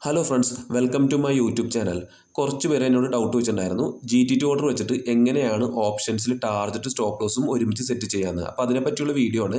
Hello friends, welcome to my YouTube channel. കുറച്ച് പേര് എന്നോട് ഡൗട്ട് വെച്ചിട്ടുണ്ടായിരുന്നു, GTT ഓർഡർ വെച്ചിട്ട് എങ്ങനെയാണ് ഓപ്ഷൻസിൽ ടാർഗറ്റ് സ്റ്റോപ്പ് ലോസും ഒരുമിച്ച് സെറ്റ് ചെയ്യാമെന്ന്. അപ്പോൾ അതിനെപ്പറ്റിയുള്ള വീഡിയോ ആണ്.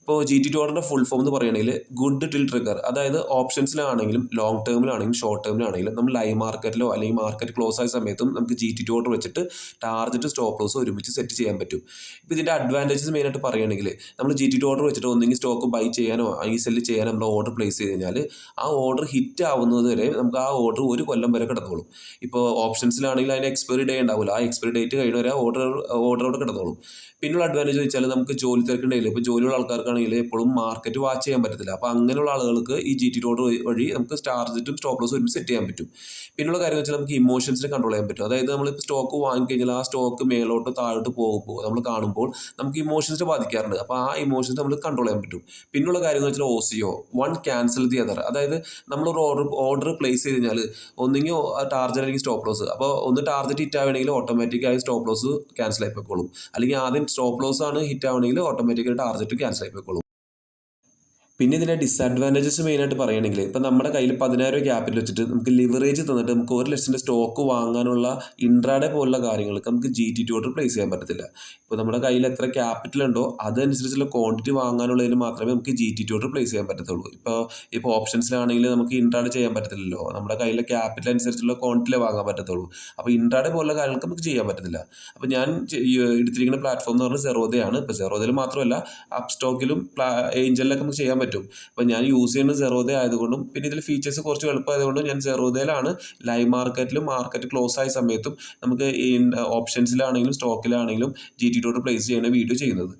ഇപ്പോൾ GTT ഓർഡറിൻ്റെ ഫുൾ ഫോം എന്ന് പറയുകയാണെങ്കിൽ ഗുഡ് ടിൽ ട്രിഗർ, അതായത് ഓപ്ഷൻസിലാണെങ്കിലും ലോങ് ടേമിലാണെങ്കിലും ഷോർട്ട് ടേമിലാണെങ്കിലും നമ്മൾ ലൈവ് മാർക്കറ്റിലോ അല്ലെങ്കിൽ മാർക്കറ്റ് ക്ലോസ് ആയ സമയത്തും നമുക്ക് GTT ഓർഡർ വെച്ചിട്ട് ടാർഗറ്റ് സ്റ്റോപ്പ് ലോസ് ഒരുമിച്ച് സെറ്റ് ചെയ്യാൻ പറ്റും. ഇപ്പോൾ ഇതിൻ്റെ അഡ്വാൻറ്റേജസ് മെയിനായിട്ട് പറയുകയാണെങ്കിൽ നമ്മൾ GTT ഓർഡർ വെച്ചിട്ട് ഒന്നെങ്കിൽ സ്റ്റോക്ക് ബൈ ചെയ്യാനോ അല്ലെങ്കിൽ സെല്ല് ചെയ്യാനോ നമ്മൾ ഓർഡർ പ്ലേസ് ചെയ്ത് കഴിഞ്ഞാൽ ആ ഓർഡർ ഹിറ്റ് ആവുന്നത് വരെ നമുക്ക് ആ ഓർഡർ ഒരു കൊല്ലം വരെ കിടന്നോളും. ഇപ്പോൾ ഓപ്ഷൻസിലാണെങ്കിൽ അതിന് എക്സ്പയറി ഡേ ഉണ്ടാവില്ല, ആ എക്സ്പയറി ഡേറ്റ് കഴിഞ്ഞവരെ ഓർഡറോട് കിടന്നോളും. പിന്നെയുള്ള അഡ്വാൻറ്റേജ് വെച്ചാൽ നമുക്ക് ജോലി തിരക്കുണ്ടെങ്കിൽ, ഇപ്പോൾ ജോലിയുള്ള ആൾക്കാർക്കാണെങ്കിൽ എപ്പോഴും മാർക്കറ്റ് വാച്ച് ചെയ്യാൻ പറ്റത്തില്ല. അപ്പോൾ അങ്ങനെയുള്ള ആളുകൾക്ക് ഈ GTT ഓർഡർ വഴി നമുക്ക് ടാർഗറ്റും സ്റ്റോപ്പ് ലോസും ഒരുമിച്ച് സെറ്റ് ചെയ്യാൻ പറ്റും. പിന്നെയുള്ള കാര്യം വെച്ചാൽ നമുക്ക് ഇമോഷൻസിനെ കൺട്രോൾ ചെയ്യാൻ പറ്റും. അതായത് നമ്മളിപ്പോൾ സ്റ്റോക്ക് വാങ്ങിക്കഴിഞ്ഞാൽ ആ സ്റ്റോക്ക് മേലോട്ടോ താഴോട്ട് പോകുമ്പോൾ നമ്മൾ കാണുമ്പോൾ നമുക്ക് ഇമോഷൻസിനെ ബാധിക്കാറുണ്ട്. അപ്പോൾ ആ ഇമോഷൻസ് നമ്മൾ കൺട്രോൾ ചെയ്യാൻ പറ്റും. പിന്നെയുള്ള കാര്യം എന്ന് വെച്ചാൽ OCO, one cancel the other. അതായത് നമ്മളൊരു ഓർഡർ പ്ലേസ് ചെയ്ത് കഴിഞ്ഞാൽ ഒന്നെങ്കിൽ ടാർഗറ്റ് അല്ലെങ്കിൽ സ്റ്റോപ്പ് ലോസ്, അപ്പോൾ ഒന്ന് ടാർഗറ്റ് ഹിറ്റ് ആവുകയാണെങ്കിൽ ഓട്ടോമാറ്റിക്കായി സ്റ്റോപ്പ് ലോസ് ക്യാൻസൽ ആയി പോയിക്കോളും. അല്ലെങ്കിൽ ആദ്യം സ്റ്റോപ്പ് ലോസ് ആണ് ഹിറ്റ് ആവണമെങ്കിൽ ഓട്ടോമാറ്റിക്കായി ടാർഗറ്റ് ക്യാൻസൽ ആയി പോയിക്കോളും. പിന്നെ ഇതിൻ്റെ ഡിസഡ്വാൻറ്റേജസ് മെയിനായിട്ട് പറയുകയാണെങ്കിൽ, ഇപ്പോൾ നമ്മുടെ കയ്യിൽ 10,000 ക്യാപിറ്റൽ വെച്ചിട്ട് നമുക്ക് ലിവറേജ് തന്നിട്ട് നമുക്ക് 1,00,000 സ്റ്റോക്ക് വാങ്ങാനുള്ള ഇൻട്രാഡേ പോലുള്ള കാര്യങ്ങൾക്ക് നമുക്ക് GTT ഓർഡർ പ്ലേസ് ചെയ്യാൻ പറ്റത്തില്ല. ഇപ്പോൾ നമ്മുടെ കയ്യിൽ എത്ര ക്യാപിറ്റൽ ഉണ്ടോ അതനുസരിച്ചുള്ള ക്വാണ്ടിറ്റി വാങ്ങാനുള്ളതിന് മാത്രമേ നമുക്ക് GTT ഓർഡർ പ്ലേസ് ചെയ്യാൻ പറ്റത്തുള്ളൂ. ഇപ്പോൾ ഓപ്ഷൻസിലാണെങ്കിൽ നമുക്ക് ഇൻട്രാഡേ ചെയ്യാൻ പറ്റത്തില്ലല്ലോ, നമ്മുടെ കയ്യിലെ ക്യാപിറ്റൽ അനുസരിച്ചുള്ള ക്വാണ്ടിറ്റിയിലേ വാങ്ങാൻ പറ്റത്തുള്ളൂ. അപ്പോൾ ഇൻട്രാഡേ പോലുള്ള കാര്യങ്ങൾക്ക് നമുക്ക് ചെയ്യാൻ പറ്റത്തില്ല. അപ്പോൾ ഞാൻ എടുത്തിരിക്കുന്ന പ്ലാറ്റ്ഫോം എന്ന് പറഞ്ഞാൽ സെറോദയാണ്. ഇപ്പോൾ സെറോദയിൽ മാത്രമല്ല, അപ്പ് സ്റ്റോക്കിലും ഏഞ്ചലിലൊക്കെ നമുക്ക് ചെയ്യാൻ പറ്റും. അപ്പോൾ ഞാൻ യൂസ് ചെയ്യുന്നത് സെറോദ ആയതുകൊണ്ടും പിന്നെ ഇതിൽ ഫീച്ചേഴ്സ് കുറച്ച് എളുപ്പമായതുകൊണ്ടും ഞാൻ സെറോദയിലാണ് ലൈവ് മാർക്കറ്റിലും മാർക്കറ്റ് ക്ലോസ് ആയ സമയത്തും നമുക്ക് ഈ ഓപ്ഷൻസിലാണെങ്കിലും സ്റ്റോക്കിലാണെങ്കിലും GTT ഓർഡർ പ്ലേസ് ചെയ്യുന്ന വീഡിയോ ചെയ്യുന്നത്.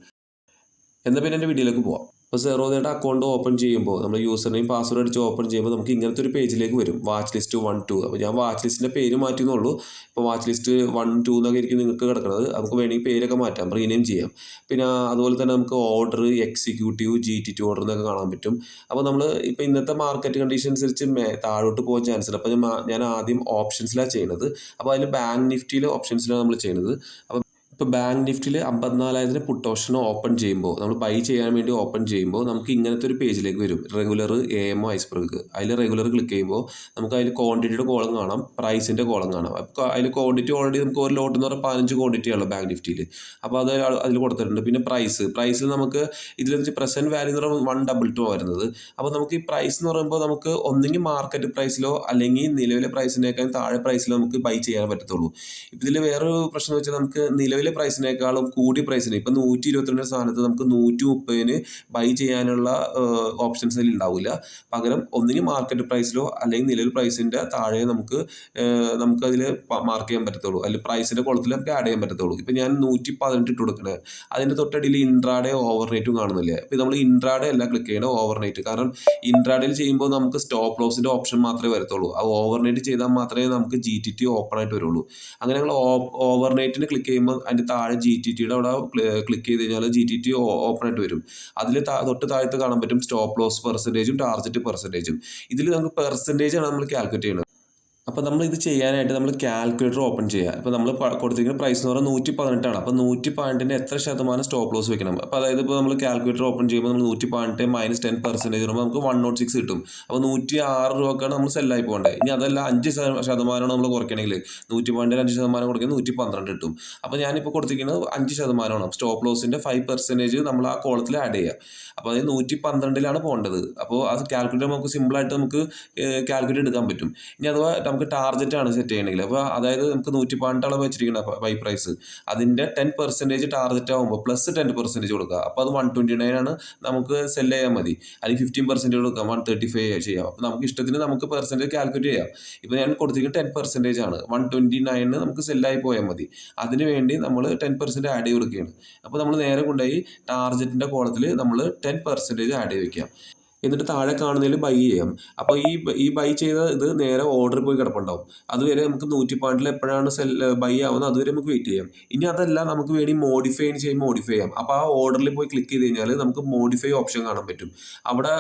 എന്നാൽ പിന്നെ എൻ്റെ വീഡിയോയിലേക്ക് പോവാം. ഇപ്പോൾ സെറോദയുടെ അക്കൗണ്ട് ഓപ്പൺ ചെയ്യുമ്പോൾ നമ്മൾ യൂസർ നെയിം പാസ്വേഡ് അടിച്ച് ഓപ്പൺ ചെയ്യുമ്പോൾ നമുക്ക് ഇങ്ങനത്തെ ഒരു പേജിലേക്ക് വരും, വാച്ച് ലിസ്റ്റ് 1, 2. അപ്പോൾ ഞാൻ വാച്ച് ലിസ്റ്റിൻ്റെ പേര് മാറ്റുന്നുള്ളൂ. ഇപ്പോൾ വാച്ച് ലിസ്റ്റ് 1, 2 എന്നൊക്കെ ആയിരിക്കും നിങ്ങൾക്ക് കിടക്കുന്നത്. നമുക്ക് വേണമെങ്കിൽ പേരൊക്കെ മാറ്റാം, റീനെയിം ചെയ്യാം. പിന്നെ അതുപോലെ തന്നെ നമുക്ക് ഓർഡർ, എക്സിക്യൂട്ടീവ്, GTT ഓർഡർ എന്നൊക്കെ കാണാൻ പറ്റും. അപ്പോൾ നമ്മൾ ഇപ്പോൾ ഇന്നത്തെ മാർക്കറ്റ് കണ്ടീഷൻ അനുസരിച്ച് താഴോട്ട് പോകാൻ ചാൻസ് ഉണ്ട്. അപ്പോൾ ഞാൻ ആദ്യം ഓപ്ഷൻസിലാണ് ചെയ്യുന്നത്. അപ്പോൾ അതിൽ ബാങ്ക് നിഫ്റ്റിയിലെ ഓപ്ഷൻസിലാണ് നമ്മൾ ചെയ്യുന്നത്. അപ്പോൾ ഇപ്പോൾ ബാങ്ക് നിഫ്റ്റിയിൽ 54,000 പുട്ട് ഓപ്ഷൻ ഓപ്പൺ ചെയ്യുമ്പോൾ, നമ്മൾ ബൈ ചെയ്യാൻ വേണ്ടി ഓപ്പൺ ചെയ്യുമ്പോൾ നമുക്ക് ഇങ്ങനത്തെ ഒരു പേജിലേക്ക് വരും, റെഗുലർ, AMO, ഐസ്ബർഗ്. അതിൽ റെഗുലർ ക്ലിക്ക് ചെയ്യുമ്പോൾ നമുക്ക് അതിൽ ക്വാണ്ടിറ്റിയുടെ കോളം കാണാം, പ്രൈസിൻ്റെ കോളം കാണാം. അപ്പോൾ അതിൽ ക്വാണ്ടിറ്റി ഓൾറെഡി നമുക്ക് ഒരു ലോട്ട് എന്ന് പറഞ്ഞാൽ 15 ക്വാണ്ടിറ്റി ഉള്ളൂ ബാങ്ക് നിഫ്റ്റിയിൽ. അപ്പോൾ അത് അതിൽ കൊടുത്തിട്ടുണ്ട്. പിന്നെ പ്രൈസിൽ നമുക്ക് ഇതിൽ പ്രസൻറ്റ് വാല്യൂ എന്ന് പറയുമ്പോൾ 122 വരുന്നത്. അപ്പോൾ നമുക്ക് ഈ പ്രൈസ് എന്ന് പറയുമ്പോൾ നമുക്ക് ഒന്നെങ്കിൽ മാർക്കറ്റ് പ്രൈസിലോ അല്ലെങ്കിൽ നിലവിലെ പ്രൈസിനേക്കാൾ താഴെ പ്രൈസിലോ നമുക്ക് ബൈ ചെയ്യാൻ പറ്റത്തുള്ളൂ. ഇതിൽ വേറൊരു പ്രശ്നം എന്ന് വെച്ചാൽ നമുക്ക് നിലവിലെ പ്രൈസിനേക്കാളും കൂടിയ പ്രൈസിന്, ഇപ്പം 122 സ്ഥാനത്ത് നമുക്ക് 130 ബൈ ചെയ്യാനുള്ള ഓപ്ഷൻസ് അതിൽ ഉണ്ടാവില്ല. പകരം ഒന്നുകിൽ മാർക്കറ്റ് പ്രൈസിലോ അല്ലെങ്കിൽ നിലവിൽ പ്രൈസിൻ്റെ താഴെ നമുക്കതിൽ മാർക്ക് ചെയ്യാൻ പറ്റത്തുള്ളൂ. അതിൽ പ്രൈസിൻ്റെ കുളത്തിൽ നമുക്ക് ആഡ് ചെയ്യാൻ പറ്റത്തുള്ളൂ. ഇപ്പം ഞാൻ 118 ഇട്ട് കൊടുക്കണേ, അതിൻ്റെ തൊട്ടടിയിൽ ഇൻട്രാഡേ ഓവർനൈറ്റും കാണുന്നില്ലേ. അപ്പോൾ നമ്മൾ ഇൻട്രാഡേ അല്ല ക്ലിക്ക് ചെയ്യേണ്ടത്, ഓവർനൈറ്റ്. കാരണം ഇൻട്രാഡേയിൽ ചെയ്യുമ്പോൾ നമുക്ക് സ്റ്റോപ്പ് ലോസിൻ്റെ ഓപ്ഷൻ മാത്രമേ വരത്തുള്ളൂ. ആ ഓവർനൈറ്റ് ചെയ്താൽ മാത്രമേ നമുക്ക് GTT ഓപ്പൺ ആയിട്ട് വരുള്ളൂ. അങ്ങനെ ഞങ്ങൾ ഓവർനൈറ്റിന് ക്ലിക്ക് ചെയ്യുമ്പോൾ അതിൻ്റെ താഴെ GTTയുടെ അവിടെ ക്ലിക്ക് ചെയ്ത് കഴിഞ്ഞാൽ GTT ഓപ്പൺ ആയിട്ട് വരും. അതിൽ തൊട്ട് താഴത്ത് കാണാൻ പറ്റും സ്റ്റോപ്പ് ലോസ് പെർസെൻറ്റേജും ടാർഗറ്റ് പെർസെൻറ്റേജും. ഇതിൽ നമുക്ക് പെർസെൻറ്റേജാണ് നമ്മൾ കാൽക്കുലേറ്റ് ചെയ്യുന്നത്. അപ്പോൾ നമ്മൾ ഇത് ചെയ്യാനായിട്ട് നമ്മൾ കാൽക്കുലേറ്റർ ഓപ്പൺ ചെയ്യുക. ഇപ്പോൾ നമ്മൾ കൊടുത്തിരിക്കുന്ന പ്രൈസ് എന്ന് പറഞ്ഞാൽ 118 ആണ്. അപ്പോൾ 118 എത്ര ശതമാനം സ്റ്റോപ്പ് ലോസ് വെക്കണം. അപ്പോൾ അതായത് ഇപ്പോൾ നമ്മൾ കാൽക്കുലേറ്റർ ഓപ്പൺ ചെയ്യുമ്പോൾ നമ്മൾ 118 മൈനസ് 10% വരുമ്പോൾ നമുക്ക് 106 കിട്ടും. അപ്പോൾ 106 രൂപക്കാണ് നമ്മൾ സെല്ലായി പോകേണ്ടത്. ഇനി അതല്ല 5% നമ്മൾ കുറയ്ക്കണമെങ്കിൽ 118 5% കുറയ്ക്കുന്നത് 112 കിട്ടും. അപ്പോൾ ഞാനിപ്പോൾ കൊടുത്തിരിക്കുന്നത് 5%. സ്റ്റോപ്പ് ലോസിൻ്റെ 5% നമ്മൾ ആ കോളത്തിൽ ആഡ് ചെയ്യുക. അപ്പോൾ അത് 112 പോകേണ്ടത്. അപ്പോൾ അത് കാൽക്കുലേറ്റർ നമുക്ക് സിമ്പിളായിട്ട് നമുക്ക് കാൽക്കുലേറ്റ് എടുക്കാൻ പറ്റും. ഇനി അഥവാ നമുക്ക് ടാർഗറ്റാണ് സെറ്റ് ചെയ്യണമെങ്കിൽ, അപ്പോൾ അതായത് നമുക്ക് 112 വെച്ചിരിക്കുന്ന ബൈ പ്രൈസ്, അതിൻ്റെ 10% ടാർഗറ്റ് ആകുമ്പോൾ പ്ലസ് 10% കൊടുക്കുക. അപ്പോൾ അത് 129 ആണ്, നമുക്ക് സെല് ചെയ്യാൻ മതി. അല്ലെങ്കിൽ 15% കൊടുക്കാം, 135 ചെയ്യാം. അപ്പോൾ നമുക്ക് ഇഷ്ടത്തിന് നമുക്ക് പെർസെൻറ്റേജ് കാൽക്കുലേറ്റ് ചെയ്യാം. ഇപ്പോൾ ഞാൻ കൊടുത്തിരിക്കുന്നത് 10% ആണ്, 129 നമുക്ക് സെല്ലായി പോയാൽ മതി. അതിന് വേണ്ടി നമ്മൾ 10% ആഡ് ചെയ്ത് കൊടുക്കുകയാണ്. അപ്പോൾ നമ്മൾ നേരെ കൊണ്ടുപോയി ടാർഗറ്റിൻ്റെ കോളത്തിൽ നമ്മൾ 10% ആഡ് ചെയ്ത് വയ്ക്കാം. എന്നിട്ട് താഴെ കാണുന്നതിൽ ബൈ ചെയ്യാം. അപ്പോൾ ഈ ബൈ ചെയ്ത ഇത് നേരെ ഓർഡർ പോയി കിടപ്പുണ്ടാവും. അതുവരെ നമുക്ക് 112 എപ്പോഴാണ് ബൈ ആവുന്നത് അതുവരെ നമുക്ക് വെയിറ്റ് ചെയ്യാം. ഇനി അതല്ല, നമുക്ക് വേണ്ടി മോഡിഫൈ ചെയ്യാം. അപ്പോൾ ആ ഓർഡറിൽ പോയി ക്ലിക്ക് ചെയ്ത് കഴിഞ്ഞാൽ നമുക്ക് മോഡിഫൈ ഓപ്ഷൻ കാണാൻ പറ്റും. അവിടെ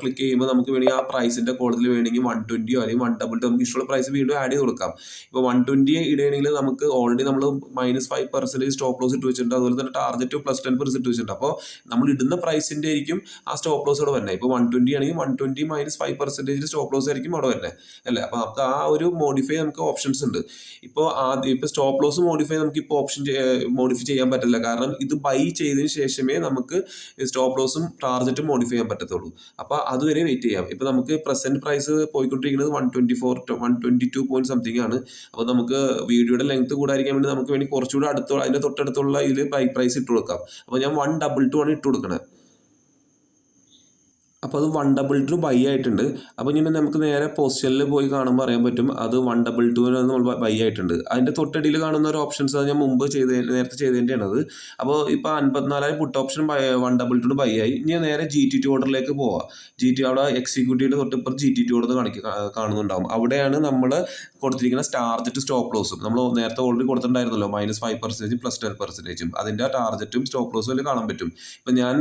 ക്ലിക്ക് ചെയ്യുമ്പോൾ നമുക്ക് വേണമെങ്കിൽ ആ പ്രൈസിൻ്റെ കോളത്തിൽ വേണമെങ്കിൽ 120 അല്ലെങ്കിൽ 122 നമുക്ക് ഇഷ്ടമുള്ള പ്രൈസ് വീണ്ടും ആഡ് ചെയ്ത് കൊടുക്കാം. ഇപ്പോൾ 120 ഇടുകയാണെങ്കിൽ നമുക്ക് ഓൾറെഡി നമ്മൾ -5% സ്റ്റോപ്പ് ലോസ് ഇട്ട് വെച്ചിട്ടുണ്ട്. അതുപോലെ തന്നെ ടാർഗറ്റ് +10% ഇട്ട് വെച്ചിട്ടുണ്ട്. അപ്പോൾ നമ്മൾ ഇടുന്ന പ്രൈസിൻ്റെ ആയിരിക്കും ആ സ്റ്റോപ്പ് ലോസ് ഇവിടെ വരുന്നത്. ഇപ്പോൾ 120 ആണെങ്കിൽ 120 -5% സ്റ്റോപ്പ് ലോസ് ആയിരിക്കും അവിടെ വരുന്നത് അല്ലേ. അപ്പോൾ നമുക്ക് ആ ഒരു മോഡിഫൈ നമുക്ക് ഓപ്ഷൻസ് ഉണ്ട്. ഇപ്പോൾ സ്റ്റോപ്പ് ലോസ് മോഡിഫൈ നമുക്ക് ഇപ്പോൾ മോഡിഫൈ ചെയ്യാൻ പറ്റില്ല. കാരണം ഇത് ബൈ ചെയ്തതിന് ശേഷമേ നമുക്ക് സ്റ്റോപ്പ് ലോസും ടാർജറ്റും മോഡിഫൈ ചെയ്യാൻ പറ്റത്തുള്ളൂ. അപ്പോൾ അതുവരെ വെയിറ്റ് ചെയ്യാം. ഇപ്പോൾ നമുക്ക് പ്രസന്റ് പ്രൈസ് പോയിക്കൊണ്ടിരിക്കുന്നത് 122 പോയിന്റ് സംതിങ് ആണ്. അപ്പോൾ നമുക്ക് വീഡിയോയുടെ ലെങ്ത് കൂടാതിരിക്കാൻ വേണ്ടി നമുക്ക് വേണ്ടി കുറച്ചുകൂടെ അതിന്റെ തൊട്ടടുത്തുള്ള ഇതിൽ പ്രൈസ് ഇട്ട് കൊടുക്കാം. അപ്പോൾ ഞാൻ 122 ആണ് ഇട്ട് കൊടുക്കുന്നത്. അപ്പോൾ അത് 122 ബൈ ആയിട്ടുണ്ട്. അപ്പോൾ ഇനി നമുക്ക് നേരെ പൊസിഷനിൽ പോയി കാണുമ്പോൾ അറിയാൻ പറ്റും അത് 122 നമ്മൾ ബൈ ആയിട്ടുണ്ട്. അതിൻ്റെ തൊട്ടടിയിൽ കാണുന്ന ഒരു ഓപ്ഷൻസ് അത് ഞാൻ മുമ്പ് നേരത്തെ ചെയ്തതിൻ്റെയാണ് അത്. അപ്പോൾ ഇപ്പോൾ 54,000 പുട്ട് ഓപ്ഷൻ 122 ബൈ ആയി. ഇനി നേരെ GTT ഓർഡറിലേക്ക് പോവാം. അവിടെ എക്സിക്യൂട്ടീവിൻ്റെ തൊട്ടിപ്പുറത്ത് GTT ഓർഡർ കാണുന്നുണ്ടാവും. അവിടെയാണ് നമ്മൾ കൊടുത്തിരിക്കുന്ന ടാർജറ്റ് സ്റ്റോപ്പ് ലോസും നമ്മൾ നേരത്തെ ഓൾറെഡി കൊടുത്തിട്ടുണ്ടായിരുന്നല്ലോ -5% +10%. അതിൻ്റെ ടാർജറ്റും സ്റ്റോപ്പ് ലോസും അതിൽ കാണാൻ പറ്റും. ഇപ്പം ഞാൻ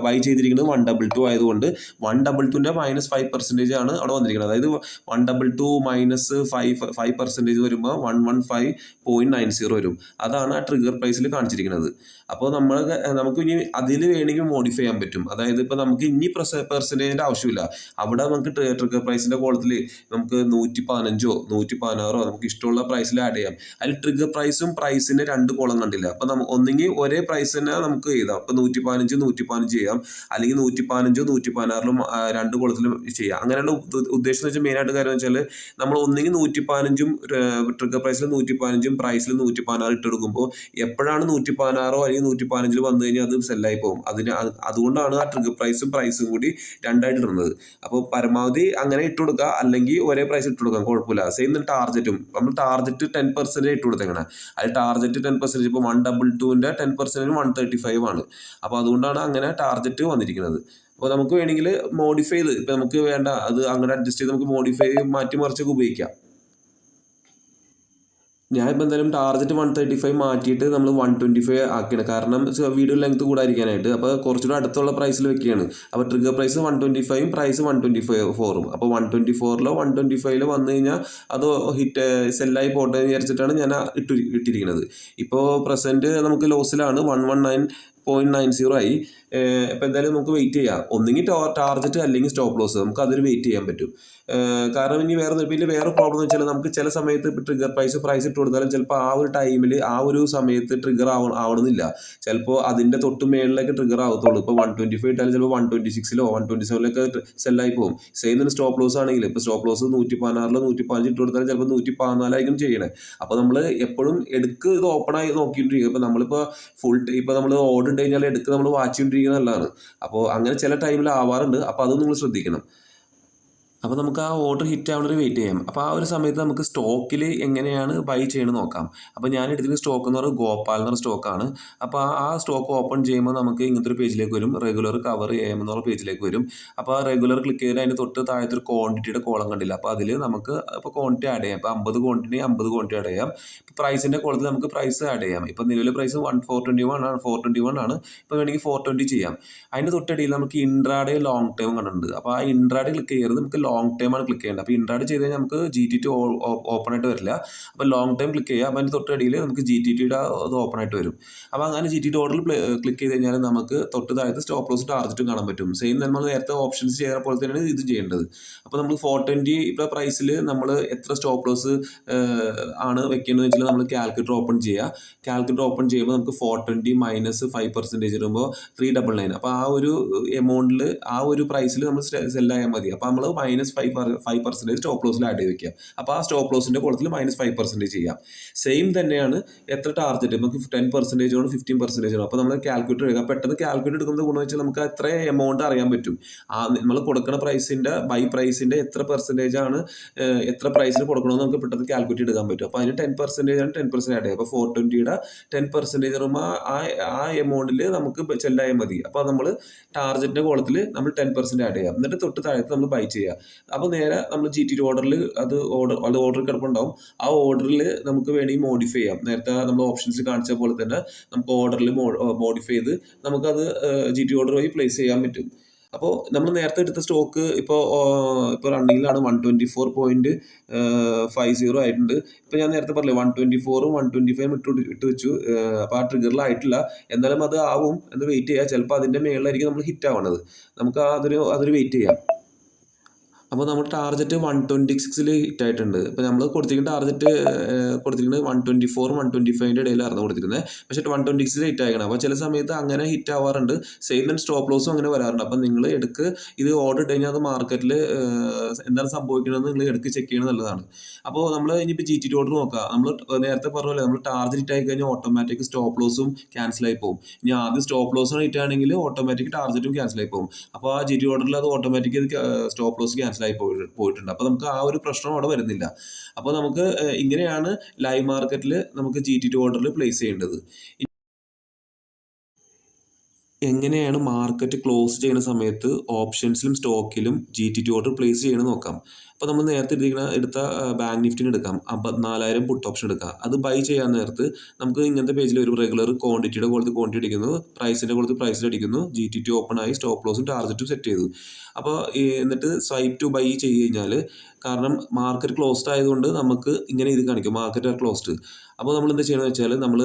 ബൈ ചെയ്തിരിക്കുന്നത് 122 ആയതുകൊണ്ട് 122ന്റെ -5% ആണ് അവിടെ വന്നിരിക്കുന്നത്. അതായത് 122 -5% വരുമ്പോൾ 115.90 വരും. അതാണ് ആ ട്രിഗർ പ്രൈസിൽ കാണിച്ചിരിക്കുന്നത്. അപ്പോൾ നമുക്ക് ഇനി അതിൽ വേണമെങ്കിൽ മോഡിഫൈ ചെയ്യാൻ പറ്റും. അതായത് ഇപ്പോൾ നമുക്ക് ഇനി പെർസെൻറ്റേജിൻ്റെ ആവശ്യമില്ല. അവിടെ നമുക്ക് ട്രിഗർ പ്രൈസിൻ്റെ കോളത്തിൽ നമുക്ക് 115 116 നമുക്ക് ഇഷ്ടമുള്ള പ്രൈസിൽ ആഡ് ചെയ്യാം. അതിൽ ട്രിഗർ പ്രൈസും പ്രൈസിൻ്റെ 2 കോളം കണ്ടില്ല. അപ്പോൾ ഒന്നെങ്കിൽ ഒരേ പ്രൈസ് തന്നെ നമുക്ക് എഴുതാം. ഇപ്പോൾ 115 ചെയ്യാം, അല്ലെങ്കിൽ 115 116 2 കോളത്തിലും ചെയ്യാം. അങ്ങനെയുള്ള ഉദ്ദേശം എന്ന് വെച്ചാൽ മെയിനായിട്ട് കാര്യം വെച്ചാൽ നമ്മൾ ഒന്നെങ്കിൽ 115 ട്രിഗർ പ്രൈസിൽ 115 പ്രൈസിൽ 116 ഇട്ടെടുക്കുമ്പോൾ എപ്പോഴാണ് 116 അല്ലെങ്കിൽ 115 വന്നു കഴിഞ്ഞാൽ അത് സെല്ലായി പോകും. അതുകൊണ്ടാണ് ആ ട്രിഗർ പ്രൈസും കൂടി രണ്ടായിട്ട് ഇടുന്നത്. അപ്പോൾ പരമാവധി അങ്ങനെ ഇട്ട് കൊടുക്കുക, അല്ലെങ്കിൽ ഒരേ പ്രൈസ് ഇട്ട് കൊടുക്കാം, കുഴപ്പമില്ല. സെയിം ടാർജറ്റും നമ്മൾ ടാർജറ്റ് 10% ഇട്ട് കൊടുത്തേക്കണം. അത് ടാർജറ്റ് 10%. ഇപ്പോൾ 122ന്റെ 10% 135 ആണ്. അപ്പോൾ അതുകൊണ്ടാണ് അങ്ങനെ ടാർജറ്റ് വന്നിരിക്കുന്നത്. അപ്പോൾ നമുക്ക് വേണമെങ്കിൽ മോഡിഫൈ ചെയ്ത് ഇപ്പം നമുക്ക് വേണ്ട അത് അങ്ങനെ അഡ്ജസ്റ്റ് ചെയ്ത് നമുക്ക് മോഡിഫൈ മാറ്റി മറിച്ചൊക്കെ ഉപയോഗിക്കാം. ഞാനിപ്പോൾ എന്തായാലും ടാർജറ്റ് 135 മാറ്റിയിട്ട് നമ്മൾ 125 ആക്കിയാണ്. കാരണം വീഡിയോ ലെങ്ത് കൂടാതിരിക്കാനായിട്ട്. അപ്പോൾ കുറച്ചുകൂടെ അടുത്തുള്ള പ്രൈസിൽ വെക്കുകയാണ്. അപ്പോൾ ട്രിഗർ പ്രൈസ് 125 പ്രൈസ് 124. അപ്പോൾ 124 125 വന്നു കഴിഞ്ഞാൽ അത് സെല്ലായി പോട്ടെ എന്ന് വിചാരിച്ചിട്ടാണ് ഞാൻ ഇട്ടിരിക്കുന്നത്. ഇപ്പോൾ പ്രസൻറ്റ് നമുക്ക് ലോസിലാണ് 119.90 ആയി. ഇപ്പോൾ എന്തായാലും നമുക്ക് വെയിറ്റ് ചെയ്യാം. ഒന്നെങ്കിൽ ടാർജറ്റ് അല്ലെങ്കിൽ സ്റ്റോപ്പ് ലോസ് നമുക്ക് അതൊരു വെയിറ്റ് ചെയ്യാൻ പറ്റും. കാരണം ഇനി വേറെ പ്രോബ്ലം എന്ന് വെച്ചാൽ നമുക്ക് ചില സമയത്ത് ഇപ്പോൾ ട്രിഗർ പ്രൈസ് ഇട്ട് കൊടുത്താലും ചിലപ്പോൾ ആ ഒരു ടൈമിൽ ആ ഒരു സമയത്ത് ട്രിഗർ ആവണമെന്നില്ല. ചിലപ്പോൾ അതിൻ്റെ തൊട്ട് മേളിലേക്ക് ട്രിഗർ ആവത്തുള്ളൂ. ഇപ്പോൾ 125 ഇട്ടാലും ചിലപ്പോൾ 126 127 സെല്ലായി പോകും. സെയിം തന്നെ സ്റ്റോപ്പ് ലോസ് ആണെങ്കിൽ ഇപ്പോൾ സ്റ്റോപ്പ് ലോസ് 116 115 ഇട്ട് കൊടുത്താലും ചിലപ്പോൾ 114 ആയിരിക്കും ചെയ്യണേ. അപ്പോൾ നമ്മൾ എപ്പോഴും എടുക്ക് ഇത് ഓപ്പണായി നോക്കിയിട്ടിരിക്കും. ഇപ്പോൾ നമ്മളിപ്പോൾ ഇപ്പോൾ നമ്മൾ ഓർഡർ ഇട്ട് കഴിഞ്ഞാൽ എടുക്ക് നമ്മൾ വാച്ച് ചെയ്തിരിക്കുന്നത് നല്ലതാണ്. അപ്പോൾ അങ്ങനെ ചില ടൈമിൽ ആവാറുണ്ട്. അപ്പോൾ അത് നിങ്ങൾ ശ്രദ്ധിക്കണം. അപ്പോൾ നമുക്ക് ആ ഓർഡർ ഹിറ്റ് ആവുന്നവരെ വെയിറ്റ് ചെയ്യാം. അപ്പോൾ ആ ഒരു സമയത്ത് നമുക്ക് സ്റ്റോക്കിൽ എങ്ങനെയാണ് ബൈ ചെയ്യണമെന്ന് നോക്കാം. അപ്പോൾ ഞാൻ എടുത്തിരിക്കുന്ന സ്റ്റോക്ക് എന്ന് പറയുന്നത് ഗോപാൽ എന്ന സ്റ്റോക്കാണ്. അപ്പോൾ ആ സ്റ്റോക്ക് ഓപ്പൺ ചെയ്യുമ്പോൾ നമുക്ക് ഇങ്ങനത്തെ ഒരു പേജിലേക്ക് വരും. റെഗുലർ കവർ AM എന്നുള്ള പേജിലേക്ക് വരും. അപ്പോൾ ആ റെഗുലർ ക്ലിക്ക് ചെയ്ത് അതിന് തൊട്ട് താഴത്തെ ഒരു ക്വാണ്ടിറ്റിയുടെ കോളം കണ്ടില്ല. അപ്പോൾ അതിൽ നമുക്ക് ഇപ്പോൾ ക്വാണ്ടിറ്റി ആഡ് ചെയ്യാം. ഇപ്പോൾ 50 ക്വാണ്ടിറ്റി 50 ക്വാണ്ടിറ്റി ആഡ് ചെയ്യാം. ഇപ്പോൾ പ്രൈസിൻ്റെ കോളത്തിൽ നമുക്ക് പ്രൈസ് ആഡ് ചെയ്യാം. ഇപ്പോൾ നിലവിലെ പ്രൈസ് 421 ആണ്. ഇപ്പോൾ വേണമെങ്കിൽ 420 ചെയ്യാം. അതിൻ്റെ തൊട്ടടിയിൽ നമുക്ക് ഇൻട്രാഡേ ലോങ് ടൈം കണ്ടിട്ടുണ്ട്. അപ്പോൾ ആ ഇൻട്രാഡേ ക്ലിക്ക് ചെയ്യരുത്, നമുക്ക് ലോങ് ടൈം ആണ് ക്ലിക്ക് ചെയ്യേണ്ടത്. അപ്പോൾ ഇൻട്രാഡേ ചെയ്ത് കഴിഞ്ഞാൽ നമുക്ക് GTT ഓപ്പൺ ആയിട്ട് വരില്ല. അപ്പോൾ ലോങ് ടൈം ക്ലിക്ക് ചെയ്യുക. അപ്പോൾ അതിൻ്റെ തൊട്ടടിയിൽ നമുക്ക് GTTയുടെ അത് ഓപ്പൺ ആയിട്ട് വരും. അപ്പോൾ അങ്ങനെ GTT ഓർഡറിൽ ക്ലിക്ക് ചെയ്ത് കഴിഞ്ഞാൽ നമുക്ക് തൊട്ട് താഴത്ത് സ്റ്റോപ്പ് ലോസ് ടാർജറ്റും കാണാൻ പറ്റും. സെയിം നമ്മൾ നേരത്തെ ഓപ്ഷൻസ് ചെയ്യുന്ന പോലെ തന്നെയാണ് ഇത് ചെയ്യേണ്ടത്. അപ്പോൾ നമ്മൾ 420 ഇപ്പോൾ പ്രൈസിൽ നമ്മൾ എത്ര സ്റ്റോപ്പ് ലോസ് ആണ് വെക്കുന്നത് വെച്ചാൽ നമ്മൾ കാൽക്കുലേറ്റർ ഓപ്പൺ ചെയ്യുക. കാൽക്കുലേറ്റർ ഓപ്പൺ ചെയ്യുമ്പോൾ നമുക്ക് 420 -5% വരുമ്പോൾ 399. അപ്പോൾ ആ ഒരു എമൗണ്ടിൽ ആ ഒരു പ്രൈസിൽ നമ്മൾ സെല്ലായാൽ മതി. അപ്പോൾ നമ്മൾ -5% സ്റ്റോപ്പ് ലോസിൽ ആഡ് ചെയ്ത് വെക്കുക. അപ്പോൾ ആ സ്റ്റോപ്പ് ലോസിൻ്റെ കോളത്തിൽ -5% ചെയ്യാം. സെയിം തന്നെയാണ് എത്ര ടാർജറ്റ് നമുക്ക് 10% ആണ് 15% ആണ്. അപ്പോൾ നമ്മൾ കാൽക്കുലേറ്റർ എടുക്കുക. പെട്ടെന്ന് കാൽക്കുലേറ്റർ എടുക്കുന്നത് ഗുണം വെച്ചാൽ നമുക്ക് എത്ര എമൗണ്ട് അറിയാൻ പറ്റും. നമ്മൾ കൊടുക്കുന്ന പ്രൈസിൻ്റെ ബൈ പ്രൈസിൻ്റെ എത്ര പെർസെൻറ്റേജ് ആണ് എത്ര പ്രൈസിൽ കൊടുക്കണമെന്ന് നമുക്ക് പെട്ടെന്ന് കാൽക്കുലേറ്റ് എടുക്കാൻ പറ്റും. അപ്പോൾ അതിന് 10% ആണ് 10% ആഡ് ചെയ്യുക. അപ്പോൾ 420യുടെ 10% വരുമ്പോൾ ആ എമൗണ്ടിൽ നമുക്ക് ചെല്ലായാൽ മതി. അപ്പോൾ നമ്മൾ ടാർജറ്റിൻ്റെ കോളത്തിൽ നമ്മൾ 10% ആഡ് ചെയ്യാം. എന്നിട്ട് തൊട്ട് താഴത്ത് നമ്മൾ ബൈ ചെയ്യുക. അപ്പോൾ നേരെ നമ്മൾ GTT ഓർഡറിൽ അത് ഓർഡർ കിടപ്പുണ്ടാവും. ആ ഓർഡറിൽ നമുക്ക് വേണമെങ്കിൽ മോഡിഫൈ ചെയ്യാം. നേരത്തെ നമ്മൾ ഓപ്ഷൻസിൽ കാണിച്ച പോലെ തന്നെ നമുക്ക് ഓർഡറിൽ മോഡിഫൈ ചെയ്ത് നമുക്കത് GTT ഓർഡർ വഴി പ്ലേസ് ചെയ്യാൻ പറ്റും. അപ്പോൾ നമ്മൾ നേരത്തെ എടുത്ത സ്റ്റോക്ക് ഇപ്പോൾ റണ്ണിങ്ങിലാണ് 124.50 ആയിട്ടുണ്ട്. ഇപ്പോൾ ഞാൻ നേരത്തെ പറഞ്ഞില്ലേ 124ഉം 125 ഇട്ട് വെച്ചു. അപ്പോൾ ആ ട്രിഗറിലായിട്ടില്ല. എന്തായാലും അത് ആവും എന്ന് വെയിറ്റ് ചെയ്യുക. ചിലപ്പോൾ അതിൻ്റെ മേളിലായിരിക്കും നമ്മൾ ഹിറ്റ് ആവണത്. നമുക്ക് അതൊരു വെയിറ്റ് ചെയ്യാം. അപ്പോൾ നമ്മുടെ ടാർഗറ്റ് 126 ഹിറ്റ് ആയിട്ടുണ്ട്. ഇപ്പോൾ നമ്മൾ കൊടുത്തിരിക്കുന്ന ടാർഗറ്റ് കൊടുത്തിരിക്കുന്നത് 124 125 ഇടയിലായിരുന്നു കൊടുത്തിരുന്നത്. പക്ഷേ 126 ഹിറ്റ് ആയിരിക്കണം. അപ്പോൾ ചില സമയത്ത് അങ്ങനെ ഹിറ്റ് ആവാറുണ്ട്. സെയിം തന്നെ സ്റ്റോപ്പ് ലോസും അങ്ങനെ വരാറുണ്ട്. അപ്പോൾ നിങ്ങൾ ഇത് ഓർഡർ ഇട്ട് കഴിഞ്ഞാൽ അത് മാർക്കറ്റിൽ എന്താണ് സംഭവിക്കണമെന്ന് നിങ്ങൾ ചെക്ക് ചെയ്യുന്നത് നല്ലതാണ്. അപ്പോൾ നമ്മൾ ഇനിയിപ്പോൾ GTT ഓർഡർ നോക്കുക. നമ്മൾ നേരത്തെ പറഞ്ഞ നമ്മൾ ടാർഗറ്റ് ഹിറ്റ് ആയി കഴിഞ്ഞാൽ ഓട്ടോമാറ്റിക് സ്റ്റോപ്പ് ലോസും ക്യാൻസൽ ആയി പോകും. ഇനി ആദ്യം സ്റ്റോപ്പ് ലോസ് ഹിറ്റ് ആണെങ്കിൽ ഓട്ടോമാറ്റിക് ടാർഗറ്റും ക്യാൻസൽ ആയി പോകും. അപ്പോൾ ആ GT ഓർഡറിൽ അത് ഓട്ടോമാറ്റിക് സ്റ്റോപ്പ് ലോസ് ക്യാൻസൽ ആയി പോയിട്ടുണ്ട്. അപ്പോൾ നമുക്ക് ആ ഒരു പ്രശ്നം അവിടെ വരുന്നില്ല. അപ്പോൾ നമുക്ക് ഇങ്ങനെയാണ് ലൈവ് മാർക്കറ്റിൽ നമുക്ക് GTT ഓർഡറിൽ പ്ലേസ് ചെയ്യേണ്ടത്. എങ്ങനെയാണ് മാർക്കറ്റ് ക്ലോസ് ചെയ്യുന്ന സമയത്ത് ഓപ്ഷൻസിലും സ്റ്റോക്കിലും GTT ഓർഡർ പ്ലേസ് ചെയ്യണമെന്ന് നോക്കാം. അപ്പോൾ നമ്മൾ നേരത്തെ എടുത്ത ബാങ്ക് നിഫ്റ്റിന് എടുക്കാം 54,000 പുട്ട് ഓപ്ഷൻ എടുക്കാം. അത് ബൈ ചെയ്യാൻ നേരത്ത് നമുക്ക് ഇങ്ങനത്തെ പേജിൽ ഒരു റെഗുലർ ക്വാണ്ടിറ്റിയുടെ കൊടുത്ത് ക്വാണ്ടിറ്റി അടിക്കുന്നു, പ്രൈസിൻ്റെ കൊടുത്ത് പ്രൈസിൽ അടിക്കുന്നു, GTT ഓപ്പൺ ആയി സ്റ്റോപ്പ് ലോസും ടാർഗറ്റും സെറ്റ് ചെയ്തു. അപ്പോൾ എന്നിട്ട് സ്വൈപ്പ് ടു ബൈ ചെയ്ത് കഴിഞ്ഞാൽ, കാരണം മാർക്കറ്റ് ക്ലോസ്ഡ് ആയതുകൊണ്ട് നമുക്ക് ഇങ്ങനെ ഇത് കാണിക്കും, മാർക്കറ്റ് ആർ ക്ലോസ്ഡ്. അപ്പോൾ നമ്മൾ എന്താ ചെയ്യണമെന്ന് വെച്ചാൽ നമ്മൾ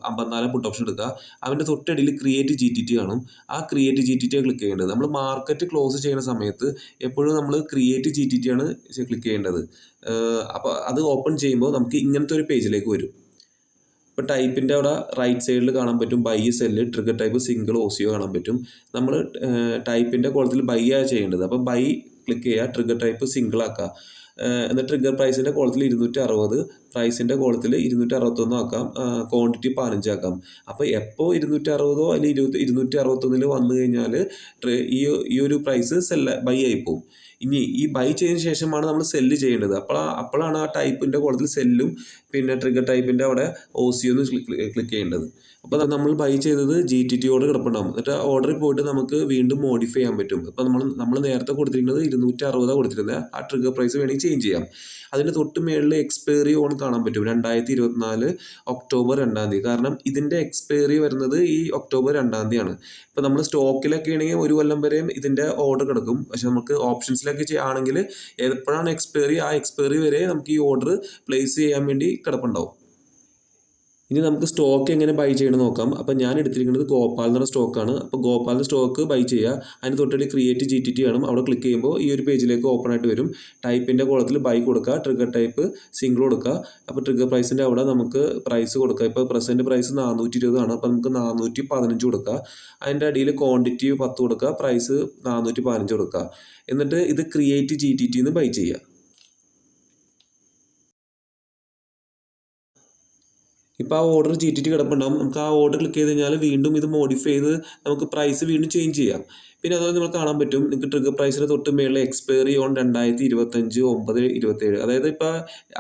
54 പുട്ട് ഓപ്ഷൻ എടുക്കുക. അവൻ്റെ തൊട്ടടിയിൽ ക്രിയേറ്റ് GTT കാണും. ആ ക്രിയേറ്റ് GTT ക്ലിക്ക് ചെയ്യേണ്ടത്. നമ്മൾ മാർക്കറ്റ് ക്ലോസ് ചെയ്യുന്ന സമയത്ത് എപ്പോഴും നമ്മൾ ക്രിയേറ്റ് GTT ആണ് ക്ലിക്ക് ചെയ്യേണ്ടത്. അപ്പോൾ അത് ഓപ്പൺ ചെയ്യുമ്പോൾ നമുക്ക് ഇങ്ങനത്തെ ഒരു പേജിലേക്ക് വരും. ഇപ്പോൾ ടൈപ്പിൻ്റെ അവിടെ റൈറ്റ് സൈഡിൽ കാണാൻ പറ്റും buy sell, trigger type, single, OCO കാണാൻ പറ്റും. നമ്മൾ ടൈപ്പിൻ്റെ കോളത്തിൽ ബൈ ആണ് ചെയ്യേണ്ടത്. അപ്പോൾ ബൈ ക്ലിക്ക് ചെയ്യുക, ട്രിഗർ ടൈപ്പ് സിംഗിൾ ആക്കുക. എന്നിട്ട് ട്രിഗർ പ്രൈസിൻ്റെ കോളത്തിൽ 260, പ്രൈസിൻ്റെ കോളത്തിൽ 261 ആക്കാം, ക്വാണ്ടിറ്റി 15 ആക്കാം. അപ്പോൾ എപ്പോൾ 260 അല്ലെങ്കിൽ 261 വന്നു കഴിഞ്ഞാൽ ഈ ഒരു പ്രൈസ് ബൈ ആയി പോകും. ഇനി ഈ ബൈ ചെയ്തതിന് ശേഷമാണ് നമ്മൾ സെല്ല് ചെയ്യേണ്ടത്. അപ്പോഴാണ് ആ ടൈപ്പിൻ്റെ കോളത്തിൽ സെല്ലും പിന്നെ ട്രിഗർ ടൈപ്പിൻ്റെ അവിടെ OCO ക്ലിക്ക് ചെയ്യേണ്ടത്. അപ്പോൾ നമ്മൾ ബൈ ചെയ്തത് GTT ഓർഡർ കിടപ്പുണ്ടാകും. എന്നിട്ട് ആ ഓർഡറിൽ പോയിട്ട് നമുക്ക് വീണ്ടും മോഡിഫൈ ചെയ്യാൻ പറ്റും. അപ്പോൾ നമ്മൾ നേരത്തെ കൊടുത്തിരിക്കുന്നത് 260 കൊടുത്തിരുന്നത്. ആ ട്രിഗർ പ്രൈസ് വേണമെങ്കിൽ ചേഞ്ച് ചെയ്യാം. അതിൻ്റെ തൊട്ട് മേളിൽ എക്സ്പയറി ഓൺ കാണാൻ പറ്റും 2024 ഒക്ടോബർ 2 കാരണം ഇതിൻ്റെ എക്സ്പയറി വരുന്നത് ഈ ഒക്ടോബർ 2 ആണ്. ഇപ്പോൾ നമ്മൾ സ്റ്റോക്കിലൊക്കെ ആണെങ്കിൽ ഒരു കൊല്ലം വരെയും ഇതിൻ്റെ ഓർഡർ കിടക്കും. പക്ഷെ നമുക്ക് ഓപ്ഷൻസിലൊക്കെ ആണെങ്കിൽ എപ്പോഴാണ് എക്സ്പയറി, ആ എക്സ്പയറി വരെ നമുക്ക് ഈ ഓർഡർ പ്ലേസ് ചെയ്യാൻ വേണ്ടി കിടപ്പുണ്ടാവും. ഇനി നമുക്ക് സ്റ്റോക്ക് എങ്ങനെ ബൈ ചെയ്യണമെന്ന് നോക്കാം. അപ്പോൾ ഞാൻ എടുത്തിരിക്കുന്നത് ഗോപാൽ എന്ന് പറഞ്ഞ സ്റ്റോക്കാണ്. അപ്പോൾ ഗോപാലിൻ്റെ സ്റ്റോക്ക് ബൈ ചെയ്യുക. അതിന് തൊട്ടടി ക്രിയേറ്റ് GTT ആണ്. അവിടെ ക്ലിക്ക് ചെയ്യുമ്പോൾ ഈ ഒരു പേജിലേക്ക് ഓപ്പൺ ആയിട്ട് വരും. ടൈപ്പിൻ്റെ കോളത്തിൽ ബൈ കൊടുക്കുക, ട്രിഗർ ടൈപ്പ് സിംഗിൾ കൊടുക്കുക. അപ്പോൾ ട്രിഗർ പ്രൈസിൻ്റെ അവിടെ നമുക്ക് പ്രൈസ് കൊടുക്കുക. ഇപ്പോൾ പ്രസൻറ്റ് പ്രൈസ് 420 ആണ്. അപ്പോൾ നമുക്ക് 415 കൊടുക്കുക. അതിൻ്റെ അടിയിൽ ക്വാണ്ടിറ്റി 10 കൊടുക്കുക, പ്രൈസ് 415 കൊടുക്കുക. എന്നിട്ട് ഇത് ക്രിയേറ്റ് GTT എന്ന് ബൈ ചെയ്യുക. ഇപ്പോൾ ആ ഓർഡർ GTT കിടപ്പുണ്ടാകും. നമുക്ക് ആ ഓർഡർ ക്ലിക്ക് ചെയ്ത് കഴിഞ്ഞാൽ വീണ്ടും ഇത് മോഡിഫൈ ചെയ്ത് നമുക്ക് പ്രൈസ് വീണ്ടും ചേഞ്ച് ചെയ്യാം. പിന്നെ അതുപോലെ നമ്മൾ കാണാൻ പറ്റും, നിങ്ങൾക്ക് ട്രിഗർ പ്രൈസിന് തൊട്ട് മേളിൽ എക്സ്പയറി ഓൺ 2025 9/27. അതായത് ഇപ്പോൾ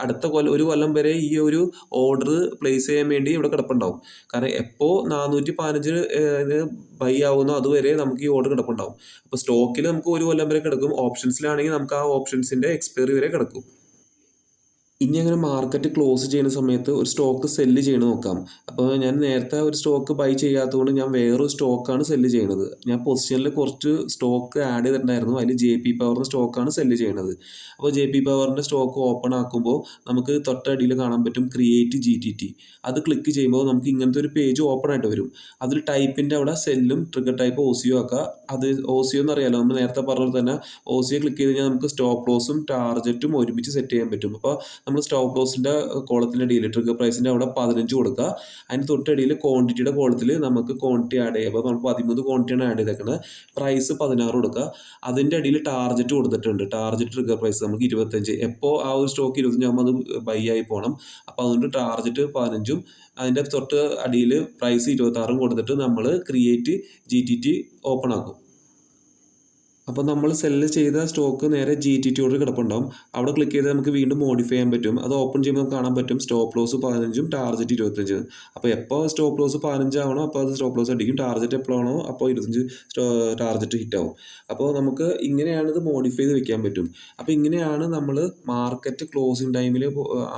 അടുത്ത ഒരു കൊല്ലം വരെ ഈ ഒരു ഓർഡർ പ്ലേസ് ചെയ്യാൻ വേണ്ടി ഇവിടെ കിടപ്പുണ്ടാവും. കാരണം എപ്പോൾ 415 ബൈ ആവുന്നോ അതുവരെ നമുക്ക് ഈ ഓർഡർ കിടപ്പുണ്ടാവും. അപ്പോൾ സ്റ്റോക്കിൽ നമുക്ക് ഒരു കൊല്ലം വരെ കിടക്കും. ഓപ്ഷൻസിലാണെങ്കിൽ നമുക്ക് ആ ഓപ്ഷൻസിൻ്റെ എക്സ്പയറി വരെ കിടക്കും. ഇനി അങ്ങനെ മാർക്കറ്റ് ക്ലോസ് ചെയ്യുന്ന സമയത്ത് ഒരു സ്റ്റോക്ക് സെല്ല് ചെയ്യണമെന്ന് നോക്കാം. അപ്പോൾ ഞാൻ നേരത്തെ ഒരു സ്റ്റോക്ക് ബൈ ചെയ്യാത്തതുകൊണ്ട് ഞാൻ വേറൊരു സ്റ്റോക്കാണ് സെല്ല് ചെയ്യുന്നത്. ഞാൻ പൊസിഷനിൽ കുറച്ച് സ്റ്റോക്ക് ആഡ് ചെയ്തിട്ടുണ്ടായിരുന്നു. അതിൽ JP പവറിൻ്റെ സ്റ്റോക്കാണ് സെല്ല് ചെയ്യുന്നത്. അപ്പോൾ JP പവറിൻ്റെ സ്റ്റോക്ക് ഓപ്പൺ ആക്കുമ്പോൾ നമുക്ക് തൊട്ടടിയിൽ കാണാൻ പറ്റും ക്രിയേറ്റ് GTT. അത് ക്ലിക്ക് ചെയ്യുമ്പോൾ നമുക്ക് ഇങ്ങനത്തെ ഒരു പേജ് ഓപ്പൺ ആയിട്ട് വരും. അതിൽ ടൈപ്പിൻ്റെ അവിടെ സെല്ലും ട്രിഗർ ടൈപ്പ് OCO ആക്കുക. അത് OCO എന്നറിയാലോ, നമ്മൾ നേരത്തെ പറഞ്ഞ തന്നെ OCO ക്ലിക്ക് ചെയ്ത് കഴിഞ്ഞാൽ നമുക്ക് സ്റ്റോപ്പ് ലോസും ടാർഗറ്റും ഒരുമിച്ച് സെറ്റ് ചെയ്യാൻ പറ്റും. അപ്പോൾ നമ്മൾ സ്റ്റോപ്പ് ലോസിൻ്റെ കോളത്തിൻ്റെ അടിയിൽ ട്രിഗർ പ്രൈസിൻ്റെ അവിടെ 15 കൊടുക്കുക. അതിന് തൊട്ടടിയിൽ ക്വാണ്ടിറ്റിയുടെ കോളത്തിൽ നമുക്ക് ക്വാണ്ടിറ്റി ആഡ് ചെയ്യുക. അപ്പോൾ നമ്മൾ 13 ക്വാണ്ടിറ്റിയാണ് ആഡ് ചെയ്തേക്കുന്നത്. പ്രൈസ് 16 കൊടുക്കുക. അതിൻ്റെ അടിയിൽ ടാർഗറ്റ് കൊടുത്തിട്ടുണ്ട്. ടാർഗറ്റ് ട്രിഗർ പ്രൈസ് നമുക്ക് 25. എപ്പോൾ ആ ഒരു സ്റ്റോക്ക് 25 ആകുമ്പോൾ അത് ബൈ ആയി പോകണം. അപ്പോൾ അതുകൊണ്ട് ടാർഗറ്റ് 15ഉം അതിൻ്റെ തൊട്ട് അടിയിൽ പ്രൈസ് 26 കൊടുത്തിട്ട് നമ്മൾ ക്രിയേറ്റ് GTT ഓപ്പൺ ആക്കും. അപ്പോൾ നമ്മൾ സെല്ല് ചെയ്ത സ്റ്റോക്ക് നേരെ GTT ഓർഡർ കിടപ്പുണ്ടാവും. അവിടെ ക്ലിക്ക് ചെയ്താൽ നമുക്ക് വീണ്ടും മോഡിഫൈ ചെയ്യാൻ പറ്റും. അത് ഓപ്പൺ ചെയ്യുമ്പോൾ നമുക്ക് കാണാൻ പറ്റും സ്റ്റോപ്പ് ലോസ് 15ഉം ടാർഗറ്റ് 25. അപ്പോൾ എപ്പോൾ സ്റ്റോപ്പ് ലോസ് 15 ആവണോ അപ്പോൾ അത് സ്റ്റോപ്പ് ലോസ് അടിക്കും. ടാർഗറ്റ് എപ്പോഴാണോ അപ്പോൾ 25 ടാർഗറ്റ് ഹിറ്റ് ആവും. അപ്പോൾ നമുക്ക് ഇങ്ങനെയാണ് ഇത് മോഡിഫൈ ചെയ്ത് വെക്കാൻ പറ്റും. അപ്പോൾ ഇങ്ങനെയാണ് നമ്മൾ മാർക്കറ്റ് ക്ലോസിങ് ടൈമിൽ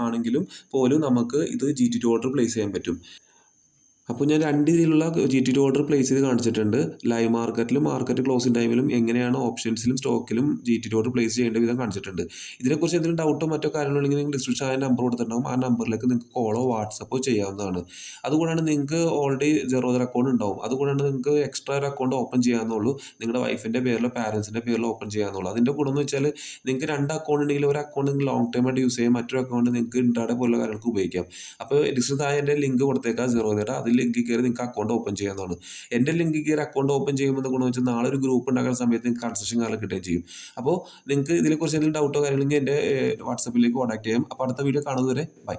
ആണെങ്കിലും പോലും നമുക്ക് ഇത് GTT ഓർഡർ പ്ലേസ് ചെയ്യാൻ പറ്റും. അപ്പോൾ ഞാൻ 2 രീതിയിലുള്ള GT2 ഓർഡർ പ്ലേസ് ചെയ്ത് കാണിച്ചിട്ടുണ്ട്. ലൈവ് മാർക്കറ്റിലും മാർക്കറ്റ് ക്ലോസിംഗ് ടൈമിലും എങ്ങനെയാണ് ഓപ്ഷൻസിലും സ്റ്റോക്കിലും GT2 ഓർഡർ പ്ലേസ് ചെയ്യേണ്ട വിധം കാണിച്ചിട്ടുണ്ട്. ഇതിനെക്കുറിച്ച് എന്തെങ്കിലും ഡൗട്ടോ മറ്റോ കാര്യങ്ങളുണ്ടെങ്കിൽ നിങ്ങൾ ഡിസ്ക്രിപ്ഷൻ ആ നമ്പർ കൊടുത്തിട്ടുണ്ടാവും. ആ നമ്പറിലേക്ക് നിങ്ങൾക്ക് കോളോ വാട്സപ്പോ ചെയ്യാവുന്നതാണ്. അതുകൂടാണ്ട് നിങ്ങൾക്ക് ഓൾറെഡി Zerodha അക്കൗണ്ട് ഉണ്ടാവും. അതുകൂടാണ്ട് നിങ്ങൾക്ക് എക്സ്ട്രാ ഒരു അക്കൗണ്ട് ഓപ്പൺ ചെയ്യാവുന്നുള്ളൂ. നിങ്ങളുടെ വൈഫിൻ്റെ പേരിലോ പാരൻസിൻ്റെ പേരിലോ ഓപ്പൺ ചെയ്യാവുന്നുള്ളൂ. അതിൻ്റെ ഗുണം എന്ന് വെച്ചാൽ നിങ്ങൾക്ക് 2 അക്കൗണ്ട് ഉണ്ടെങ്കിൽ ഒരു അക്കൗണ്ട് നിങ്ങൾ ലോങ് ടൈം ആയിട്ട് യൂസ് ചെയ്യാം, മറ്റൊരു അക്കൗണ്ട് നിങ്ങൾക്ക് ഇൻട്രാഡേ പോലുള്ള കാര്യങ്ങൾക്ക് ഉപയോഗിക്കാം. അപ്പോൾ ഡിസ്ക്രിപ്ഷൻ താഴെ എൻ്റെ ലിങ്ക് കൊടുത്തേക്കാം Zerodhയുടെ. അതിൽ ലിങ്കിൽ കയറി നിങ്ങൾക്ക് അക്കൗണ്ട് ഓപ്പൺ ചെയ്യാവുന്നതാണ്. എൻ്റെ ലിങ്കിൽ കയറി അക്കൗണ്ട് ഓപ്പൺ ചെയ്യുമ്പോൾ ഗുണം വെച്ചാൽ നാളെ ഒരു ഗ്രൂപ്പ് ഉണ്ടാക്കുന്ന സമയത്ത് നിങ്ങൾക്ക് കൺസെഷൻ കാലം കിട്ടുകയും ചെയ്യും. അപ്പോൾ നിങ്ങൾക്ക് ഇതിനെക്കുറിച്ച് എന്തെങ്കിലും ഡൗട്ടോ കാര്യങ്ങളെങ്കിൽ എൻ്റെ വാട്സപ്പിലേക്ക് കോൺടാക്ട് ചെയ്യാം. അപ്പോൾ അടുത്ത വീഡിയോ കാണുന്നതുവരെ ബൈ.